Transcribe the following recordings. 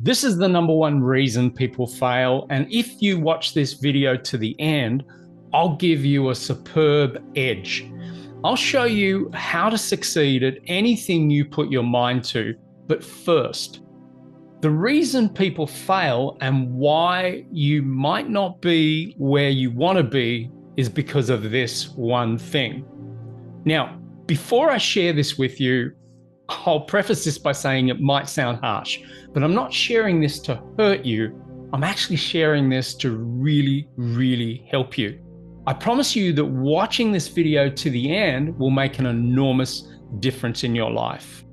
This is the number one reason people fail. And if you watch this video to the end, I'll give you a superb edge. I'll show you how to succeed at anything you put your mind to. But first, the reason people fail and why you might not be where you want to be is because of this one thing. Now, before I share this with you, I'll preface this by saying it might sound harsh, but I'm not sharing this to hurt you. I'm actually sharing this to really, really help you. I promise you that watching this video to the end will make an enormous difference in your life.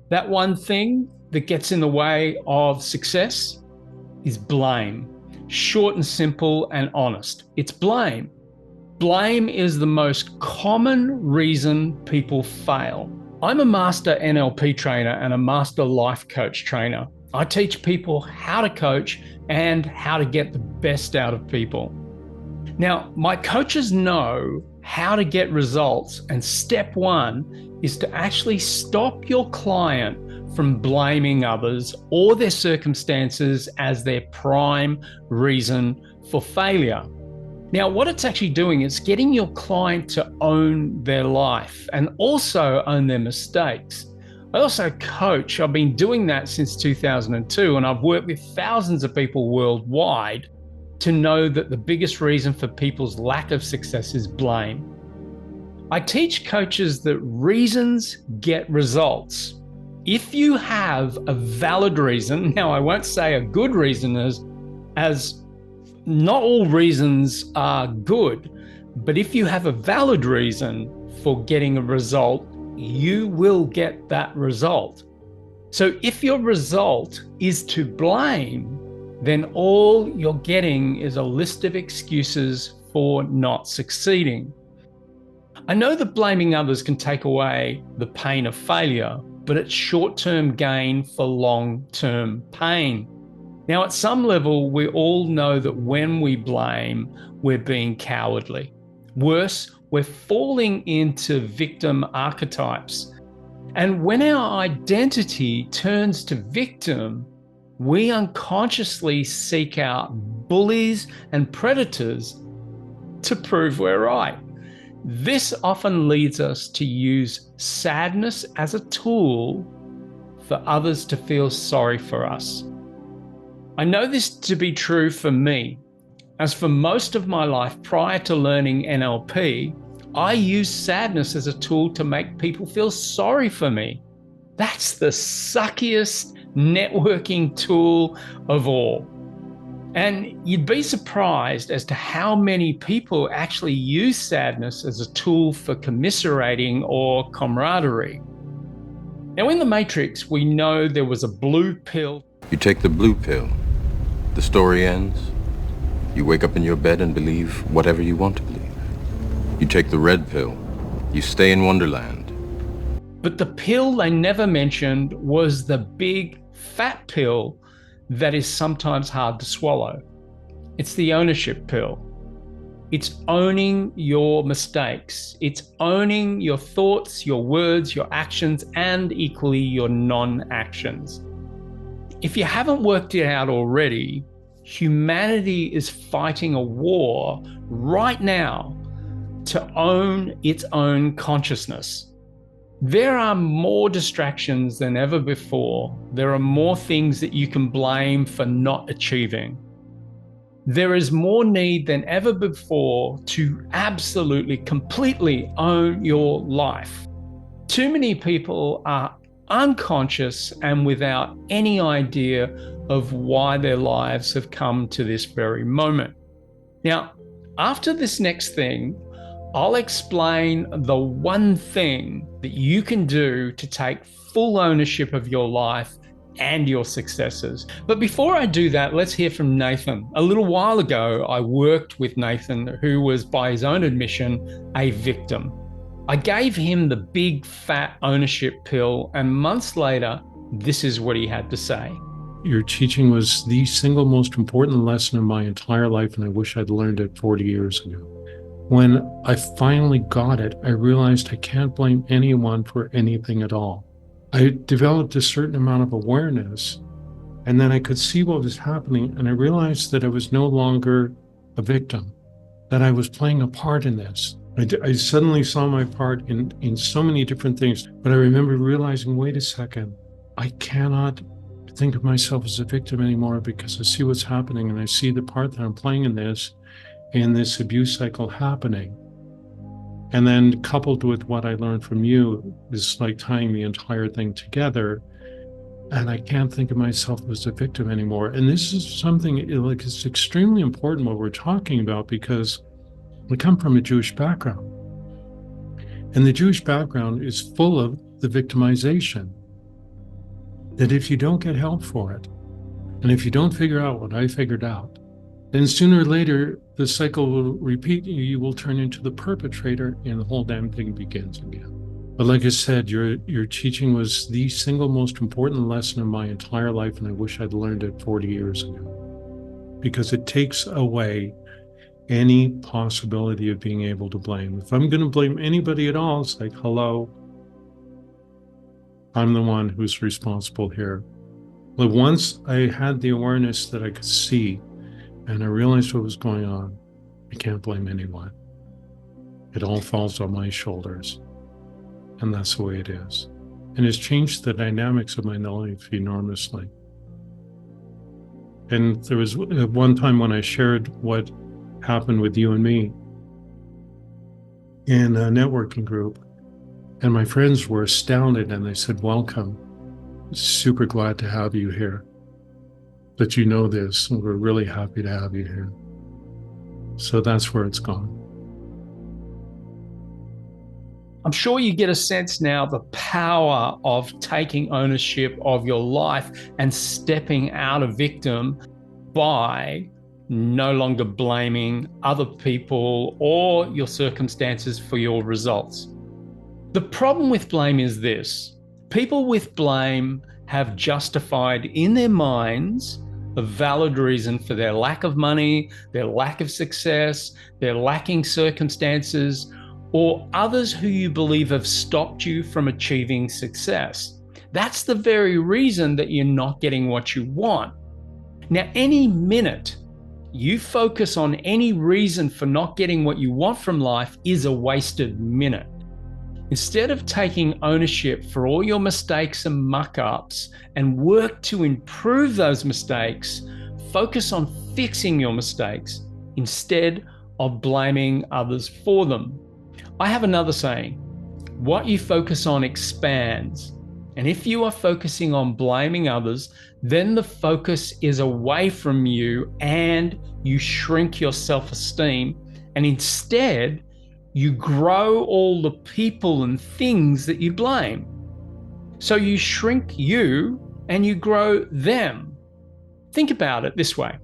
That one thing that gets in the way of success is blame. Short and simple and honest. It's blame. Blame is the most common reason people fail. I'm a master NLP trainer and a master life coach trainer. I teach people how to coach and how to get the best out of people. Now, my coaches know how to get results, and step one is to actually stop your client from blaming others or their circumstances as their prime reason for failure. Now, what it's actually doing is getting your client to own their life and also own their mistakes. I also coach. I've been doing that since 2002, and I've worked with thousands of people worldwide to know that the biggest reason for people's lack of success is blame. I teach coaches that reasons get results. If you have a valid reason, now I won't say a good reason as not all reasons are good, but if you have a valid reason for getting a result, you will get that result. So if your result is to blame, then all you're getting is a list of excuses for not succeeding. I know that blaming others can take away the pain of failure, but it's short-term gain for long-term pain. Now, at some level, we all know that when we blame, we're being cowardly. Worse, we're falling into victim archetypes. And when our identity turns to victim, we unconsciously seek out bullies and predators to prove we're right. This often leads us to use sadness as a tool for others to feel sorry for us. I know this to be true for me, as for most of my life prior to learning NLP, I used sadness as a tool to make people feel sorry for me. That's the suckiest networking tool of all. And you'd be surprised as to how many people actually use sadness as a tool for commiserating or camaraderie. Now, in the Matrix, we know there was a blue pill. You take the blue pill, the story ends. You wake up in your bed and believe whatever you want to believe. You take the red pill, you stay in Wonderland. But the pill they never mentioned was the big fat pill that is sometimes hard to swallow. It's the ownership pill. It's owning your mistakes. It's owning your thoughts, your words, your actions, and equally your non-actions. If you haven't worked it out already, humanity is fighting a war right now to own its own consciousness. There are more distractions than ever before. There are more things that you can blame for not achieving. There is more need than ever before to absolutely, completely own your life. Too many people are unconscious and without any idea of why their lives have come to this very moment. Now, after this next thing, I'll explain the one thing that you can do to take full ownership of your life and your successes. But before I do that, let's hear from Nathan. A little while ago, I worked with Nathan, who was, by his own admission, a victim. I gave him the big fat ownership pill, and months later, this is what he had to say. Your teaching was the single most important lesson in my entire life, and I wish I'd learned it 40 years ago. When I finally got it, I realized I can't blame anyone for anything at all. I developed a certain amount of awareness And then I could see what was happening, and I realized that I was no longer a victim, that I was playing a part in this. I suddenly saw my part in so many different things, but I remember realizing, wait a second, I cannot think of myself as a victim anymore, because I see what's happening and I see the part that I'm playing in this abuse cycle happening. And then coupled with what I learned from you is like tying the entire thing together. And I can't think of myself as a victim anymore. And this is something like it's extremely important what we're talking about, because we come from a Jewish background. And the Jewish background is full of the victimization. That if you don't get help for it, and if you don't figure out what I figured out, then sooner or later, the cycle will repeat. You will turn into the perpetrator, and the whole damn thing begins again. But like I said, your teaching was the single most important lesson of my entire life, and I wish I'd learned it 40 years ago. Because it takes away any possibility of being able to blame. If I'm going to blame anybody at all, it's like, hello, I'm the one who's responsible here. But once I had the awareness that I could see, and I realized what was going on, I can't blame anyone. It all falls on my shoulders. And that's the way it is. And it's changed the dynamics of my life enormously. And there was one time when I shared what happened with you and me in a networking group, and my friends were astounded, and they said, welcome. Super glad to have you here. But you know this, and we're really happy to have you here. So that's where it's gone. I'm sure you get a sense now the power of taking ownership of your life and stepping out of victim by no longer blaming other people or your circumstances for your results. The problem with blame is this: people with blame have justified in their minds a valid reason for their lack of money, their lack of success, their lacking circumstances, or others who you believe have stopped you from achieving success. That's the very reason that you're not getting what you want. Now, any minute you focus on any reason for not getting what you want from life is a wasted minute. Instead of taking ownership for all your mistakes and muck-ups and work to improve those mistakes, focus on fixing your mistakes instead of blaming others for them. I have another saying: what you focus on expands. And if you are focusing on blaming others, then the focus is away from you and you shrink your self-esteem, and instead you grow all the people and things that you blame. So you shrink you and you grow them. Think about it this way.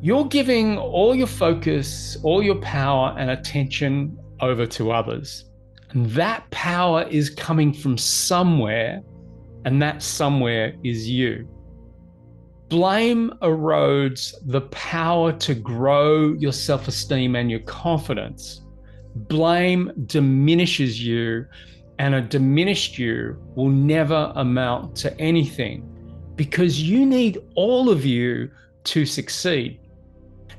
You're giving all your focus, all your power and attention over to others. And that power is coming from somewhere, and that somewhere is you. Blame erodes the power to grow your self-esteem and your confidence. Blame diminishes you, and a diminished you will never amount to anything, because you need all of you to succeed.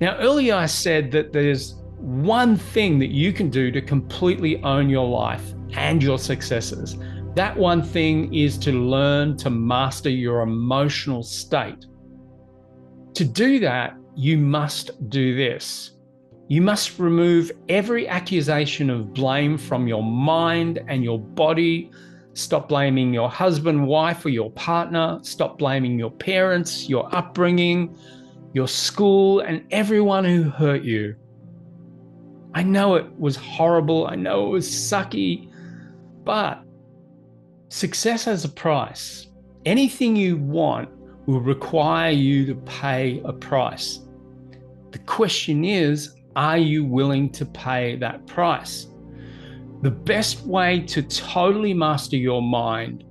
Now, earlier I said that there's one thing that you can do to completely own your life and your successes. That one thing is to learn to master your emotional state. To do that, you must do this. You must remove every accusation of blame from your mind and your body. Stop blaming your husband, wife, or your partner. Stop blaming your parents, your upbringing, your school, and everyone who hurt you. I know it was horrible. I know it was sucky, but success has a price. Anything you want will require you to pay a price. The question is, are you willing to pay that price? The best way to totally master your mind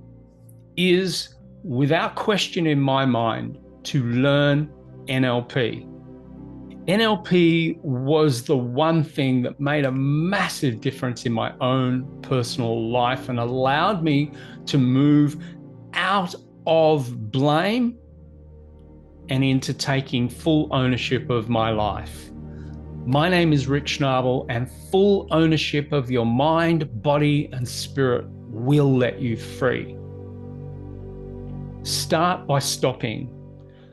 is, without question in my mind, to learn NLP. NLP was the one thing that made a massive difference in my own personal life and allowed me to move out of blame and into taking full ownership of my life. My name is Rick Schnabel, and full ownership of your mind, body, and spirit will let you free. Start by stopping.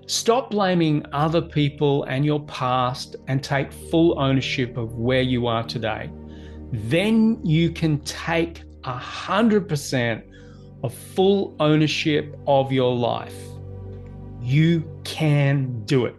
Stop blaming other people and your past and take full ownership of where you are today. Then you can take 100% of full ownership of your life. You can do it.